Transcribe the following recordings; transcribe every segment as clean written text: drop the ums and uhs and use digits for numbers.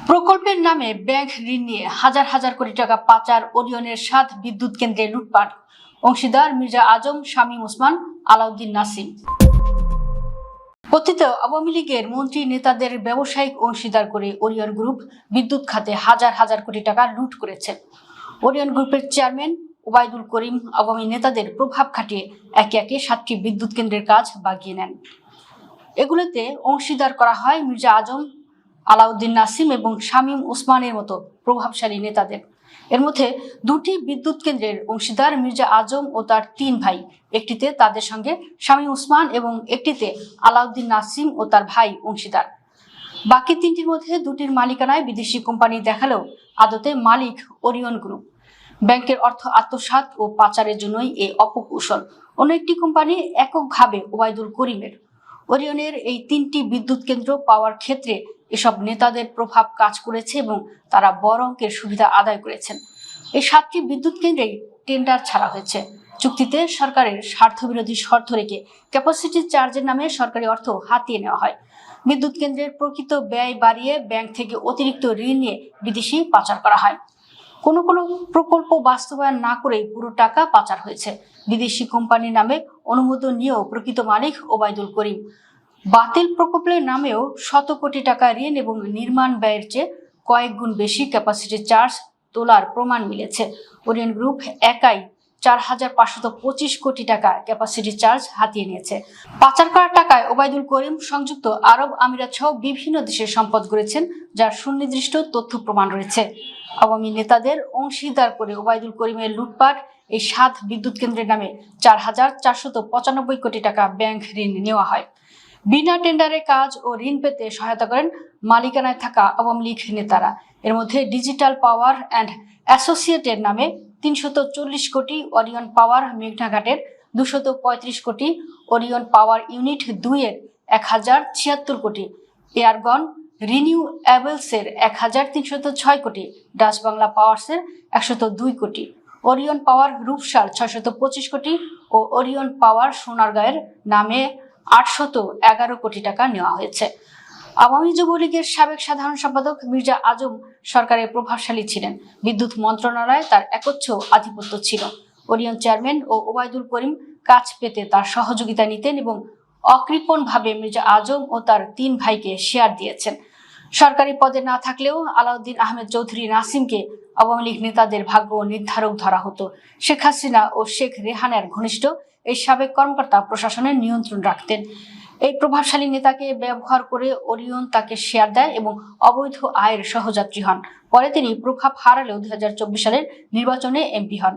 প্রকল্পের নামে ব্যাংক ঋণ নিয়ে হাজার হাজার কোটি টাকা পাচার, ওরিয়নের ৭ বিদ্যুৎ কেন্দ্রে লুটপাট। অংশীদার মির্জা আজম, শামীম ওসমান, আলাউদ্দিন নাসিম। কথিত আওয়ামী লীগের মন্ত্রী নেতাদের ব্যবসায়িক অংশীদার করে ওরিয়ন গ্রুপ বিদ্যুৎ খাতে হাজার হাজার কোটি টাকা লুট করেছে। ওরিয়ন গ্রুপের চেয়ারম্যান ওবায়দুল করিম আওয়ামী নেতাদের প্রভাব খাটিয়ে একে একে ৭টি বিদ্যুৎ কেন্দ্রের কাজ বাগিয়ে নেন। এগুলোতে অংশীদার করা হয় মির্জা আজম, আলাউদ্দিন নাসিম এবং শামীম ওসমানের মতো প্রভাবশালী নেতাদের। এর মধ্যে 2টি বিদ্যুৎ কেন্দ্রের অংশীদার মির্জা আজম ও তার 3 ভাই, একটিতে তাদের সঙ্গে শামীম ওসমান এবং একটিতে আলাউদ্দিন নাসিম ও তার ভাই অংশীদার। বাকি 3টির মধ্যে 2টির মালিকানায় বিদেশি কোম্পানি দেখালেও আদতে মালিক ওরিয়ন গ্রুপ। ব্যাংকের অর্থ আত্মসাৎ ও পাচারের জন্যই এই অপকৌশল। অন্য একটি কোম্পানি এককভাবে ওবায়দুল করিমের। ওরিয়নের এই 3টি বিদ্যুৎ কেন্দ্র পাওয়ার ক্ষেত্রে এসব নেতাদের প্রভাব কাজ করেছে এবং তারা বড় অঙ্কের সুবিধা আদায় করেছেন। এই 7টি বিদ্যুৎ কেন্দ্রেই টেন্ডার ছাড়া হয়েছে। চুক্তিতে সরকারের স্বার্থবিরোধী শর্ত রেখে ক্যাপাসিটি চার্জের নামে সরকারি অর্থ হাতিয়ে নেওয়া হয়। বিদ্যুৎ কেন্দ্রের প্রকৃত ব্যয় বাড়িয়ে ব্যাংক থেকে অতিরিক্ত ঋণ নিয়ে বিদেশি পাচার করা হয়। কোনো প্রকল্প বাস্তবায়ন না করেই পুরো টাকা পাচার হয়েছে। বিদেশি কোম্পানির নামে অনুমোদন নিয়েও প্রকৃত মালিক ওবায়দুল করিম। বাতিল প্রকল্পের নামেও শত কোটি টাকা ঋণ এবং নির্মাণ ব্যয়ের চেয়ে কয়েক গুণ বেশি ক্যাপাসিটি চার্জ তোলার প্রমাণ মিলেছে। ওরিয়ন গ্রুপ একাই 4,525 কোটি টাকা ক্যাপাসিটি চার্জ হাতিয়ে নিয়েছে। পাচার করা টাকায় ওবায়দুল করিম সংযুক্ত আরব আমিরাত সহ বিভিন্ন দেশের সম্পদ গড়েছেন, যার সুনির্দিষ্ট তথ্য প্রমাণ রয়েছে। আওয়ামী নেতাদের অংশীদার করে ওবায়দুল করিমের লুটপাট এই 7 বিদ্যুৎ কেন্দ্রের নামে 4,495 কোটি টাকা ব্যাংক ঋণ নেওয়া হয়। বিনা টেন্ডারে কাজ ও ঋণ পেতে সহায়তা করেন মালিকানায় থাকা আওয়ামী লীগ নেতারা। এর মধ্যে ডিজিটাল পাওয়ার অ্যান্ড অ্যাসোসিয়েটের নামে 340 কোটি, ওরিয়ন পাওয়ার মেঘনাঘাটের 235 কোটি, ওরিয়ন পাওয়ার ইউনিট 2 এর 1076 কোটি, এয়ারগন রিনিউয়েবলসের 1306 কোটি, ডাচ বাংলা পাওয়ার্সের 102 কোটি, ওরিয়ন পাওয়ার রূপসার 625 কোটি ও ওরিয়ন পাওয়ার সোনারগাঁয়ের নামে 811 কোটি টাকা নেওয়া হয়েছে। আওয়ামী যুবলীগের সাবেক সাধারণ সম্পাদক মির্জা আজম সরকারের প্রভাবশালী ছিলেন। বিদ্যুৎ মন্ত্রণালয়ে তার একচ্ছ আধিপত্য ছিল। ওরিয়ন চেয়ারম্যান ও ওবায়দুল করিম কাজ পেতে তার সহযোগিতা নিতেন এবং অকৃপণভাবে মির্জা আজম ও তার 3 ভাইকে শেয়ার দিয়েছেন। সরকারি পদে না থাকলেও আলাউদ্দিন আহমেদ চৌধুরী নাসিমকে আওয়ামী লীগ নেতাদের ভাগ্য নির্ধারক ধরা হতো। শেখ হাসিনা ও শেখ রেহানার ঘনিষ্ঠ এই সাবেক কর্মকর্তা প্রশাসনের নিয়ন্ত্রণ রাখতেন। এই প্রভাবশালী নেতাকে ব্যবহার করে ওরিয়ন তাকে শেয়ার দেয় এবং অবৈধ আয়ের সহযাত্রী হন। পরে তিনি প্রভাব হারালেও 2024 সালের নির্বাচনে এমপি হন।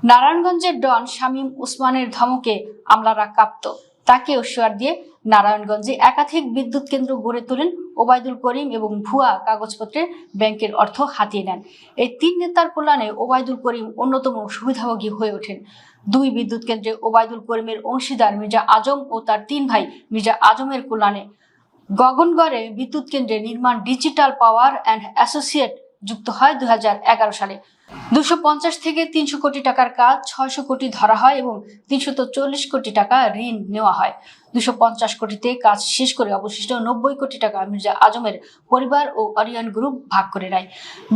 নারায়ণগঞ্জের ডন শামীম ওসমানের ধমকে আমলারা কাঁপত। তাকেও শেয়ার দিয়ে নারায়ণগঞ্জে একাধিক বিদ্যুৎ কেন্দ্র গড়ে তোলেন ওবায়দুল করিম এবং ভুয়া কাগজপত্রে ব্যাংকের অর্থ হাতিয়ে নেন। এই 3 নেতার কল্যাণে ওবায়দুল করিম অন্যতম সুবিধাভোগী হয়ে ওঠেন। 2 বিদ্যুৎ কেন্দ্রে ওবায়দুল করিমের অংশীদার মির্জা আজম ও তার 3 ভাই মির্জা আজমের কল্যাণে গগনগড়ে বিদ্যুৎ কেন্দ্রে নির্মাণ ডিজিটাল পাওয়ার অ্যান্ড অ্যাসোসিয়েট যুক্ত হয় 2011 সালে। 250 থেকে 300 কোটি টাকার কাজ 600 কোটি ধরা হয় এবং 340 কোটি টাকা ঋণ নেওয়া হয়। 250 কোটিতে কাজ শেষ করে অবশিষ্ট 90 কোটি টাকা মির্জা আজমের পরিবার ও ওরিয়ন গ্রুপ ভাগ করে নেয়।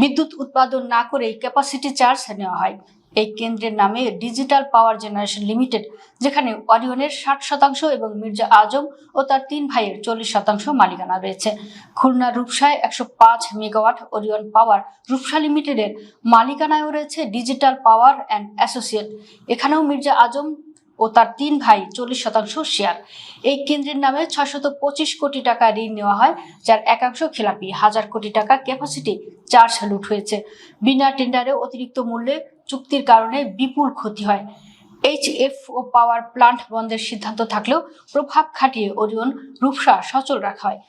বিদ্যুৎ উৎপাদন না করেই ক্যাপাসিটি চার্জ নেওয়া হয়। এই কেন্দ্রের নামে ডিজিটাল পাওয়ার জেনারেশন লিমিটেড, যেখানে ওরিয়নের 60% এবং মির্জা আজম ও তার 3 ভাইয়ের 40% মালিকানা রয়েছে। খুলনা রূপসায় 105 মেগাওয়াট ওরিয়ন পাওয়ার রূপসা লিমিটেডের মালিকানায়ও রয়েছে ডিজিটাল পাওয়ার অ্যান্ড অ্যাসোসিয়েট। এখানেও মির্জা আজম ও তার 3 ভাই 40% শেয়ার। এই কেন্দ্রের নামে 625 কোটি টাকা ঋণ নেওয়া হয়, যার একাংশ খেলাপি। 1000 কোটি টাকা ক্যাপাসিটি চার্জ লুট হয়েছে। বিনা টেন্ডারে অতিরিক্ত মূল্যে চুক্তির কারণে বিপুল ক্ষতি হয়। HFO পাওয়ার প্লান্ট বন্ধের সিদ্ধান্ত থাকলেও প্রভাব খাটিয়ে ওরিয়ন রূপসা সচল রাখা হয়।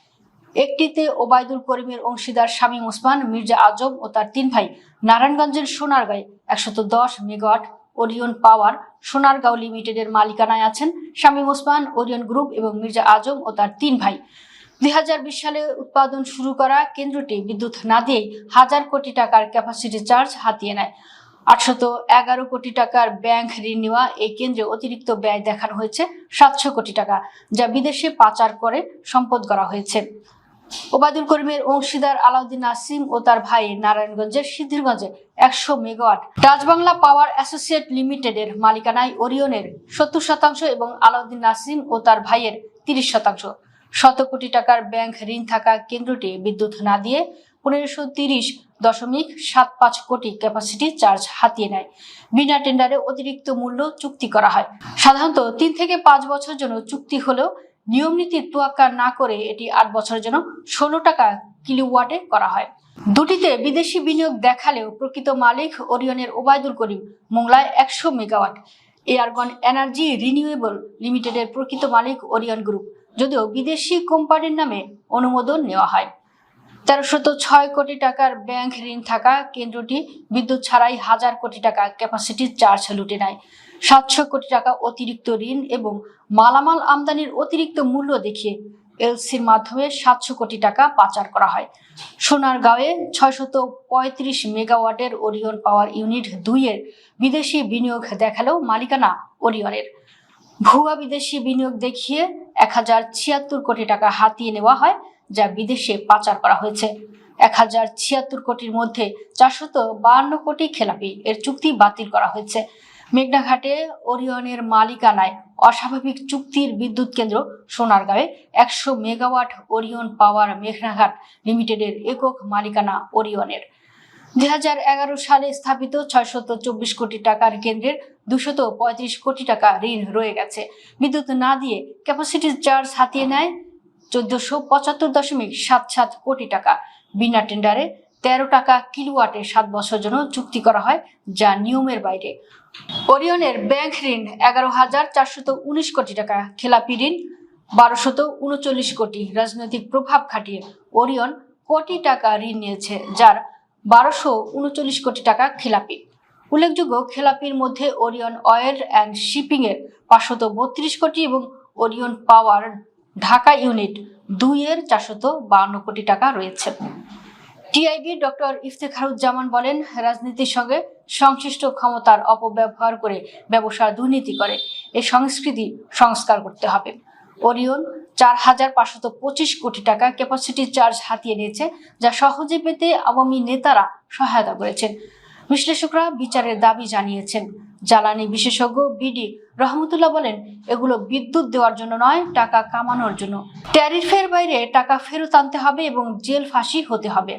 একটিতে ওবায়দুল করিমের অংশীদার শামীম ওসমান, মির্জা আজম ও তার 3 ভাই নারায়ণগঞ্জের সোনারগাঁয়ে 110 মেগাওয়াট ওরিয়ন পাওয়ার সোনারগাঁও লিমিটেডের মালিকানায় আছেন শামীম ওসমান, ওরিয়ন গ্রুপ এবং মির্জা আজম ও তার 3 ভাই। 2020 সালে উৎপাদন শুরু করা কেন্দ্রটি বিদ্যুৎ না দিয়েই 1000 কোটি টাকার ক্যাপাসিটি চার্জ হাতিয়ে নেয়। 811 কোটি টাকার ব্যাংক ঋণ নেওয়া এই কেন্দ্রে অতিরিক্ত ব্যয় দেখানো হয়েছে 700 কোটি টাকা, যা বিদেশে পাচার করে সম্পদ করা হয়েছে। ওবায়দুল করিমের অংশীদার আলাউদ্দিন নাসিম ও তার ভাই নারায়ণগঞ্জের সিদ্ধিরগঞ্জে 100 মেগাওয়াট ডাচবাংলা পাওয়ার অ্যাসোসিয়েট লিমিটেডের মালিকানায় ওরিয়নের 70% এবং আলাউদ্দিন নাসিম ও তার ভাইয়ের 30%। 100 কোটি টাকার ব্যাংক ঋণ থাকা কেন্দ্রটি বিদ্যুৎ না দিয়ে 1530.75 কোটি ক্যাপাসিটি চার্জ হাতিয়ে নেয়। বিনা টেন্ডারে অতিরিক্ত মূল্য চুক্তি করা হয়। সাধারণত 3 থেকে 5 বছরের জন্য চুক্তি হলেও নিয়ম নীতির তোয়াক্কা না করে এটি 8 বছরের জন্য 16 টাকা কিলোওয়াটে করা হয়। দুটিতে বিদেশি বিনিয়োগ দেখালেও প্রকৃত মালিক ওরিয়নের ওবায়দুল করিম মোংলায় 100 মেগাওয়াট, এয়ারগন এনার্জি রিনিউয়েবল লিমিটেডের প্রকৃত মালিক ওরিয়ন গ্রুপ, যদিও বিদেশি কোম্পানির নামে অনুমোদন নেওয়া হয়। 1306 কোটি টাকার ব্যাংক ঋণ থাকা কেন্দ্রটি বিদ্যুৎ ছাড়াই 1000 কোটি টাকা ক্যাপাসিটি চার্জ লুটে নেয়। 700 কোটি টাকা অতিরিক্ত ঋণ এবং মালামাল আমদানির অতিরিক্ত মূল্য দেখিয়ে এলসির মাধ্যমে 700 কোটি টাকা পাচার করা হয়। সোনারগাঁওয়ে 635 মেগাওয়াটের ওরিয়ন পাওয়ার ইউনিট 2 এর বিদেশি বিনিয়োগ দেখালেও মালিকানা ওরিয়নের। ভুয়া বিদেশি বিনিয়োগ দেখিয়ে 1076 কোটি টাকা হাতিয়ে নেওয়া হয়, যা বিদেশে পাচার করা হয়েছে। 1076 কোটির মধ্যে 452 কোটি খেলাপি, এর চুক্তি বাতিল করা হয়েছে। মেঘনাঘাটে ওরিয়নের মালিকানায় অস্বাভাবিক চুক্তির বিদ্যুৎ কেন্দ্র সোনারগাঁওয়ে 100 মেগাওয়াট ওরিয়ন পাওয়ার মেঘনাঘাট লিমিটেডের একক মালিকানা ওরিয়নের। 2011 সালে স্থাপিত 624 কোটি টাকার কেন্দ্রের 235 কোটি টাকা ঋণ রয়ে গেছে। বিদ্যুৎ না দিয়ে ক্যাপাসিটি চার্জ হাতিয়ে নেয় 1475.77 কোটি টাকা। বিনা টেন্ডারে 13 টাকা কিলোওয়াটে 7 বছরের জন্য চুক্তি করা হয়, যা নিয়মের বাইরে। ওরিয়নের ব্যাংক ঋণ 11,419 কোটি টাকা, খেলাপি ঋণ 1239 কোটি। রাজনৈতিক প্রভাব খাটিয়ে ওরিয়ন কোটি টাকা ঋণ নিয়েছে, যার 1239 কোটি টাকা খেলাপি। উল্লেখযোগ্য খেলাপির মধ্যে ওরিয়ন অয়েল অ্যান্ড শিপিং এর 532 কোটি এবং ওরিয়ন পাওয়ার ঢাকা ইউনিট 2 এর 452 কোটি টাকা রয়েছে। টিআইবি ডক্টর ইফতেখারুজ্জামান বলেন, রাজনীতির সঙ্গে সংশ্লিষ্ট ক্ষমতার অপব্যবহার করে ব্যবসার দুর্নীতি করে এই সংস্কৃতি সংস্কার করতে হবে। ওরিয়ন 4525 কোটি টাকা ক্যাপাসিটি চার্জ হাতিয়ে নিয়েছে, যা সহজে পেতে আওয়ামী নেতারা সহায়তা করেছেন। বিশ্লেষকরা বিচারের দাবি জানিয়েছেন। জ্বালানি বিশেষজ্ঞ বিডি রহমতুল্লাহ বলেন, এগুলো বিদ্যুৎ দেওয়ার জন্য নয়, টাকা কামানোর জন্য। ট্যারিফের বাইরে টাকা ফেরত আনতে হবে এবং জেল ফাঁসি হতে হবে।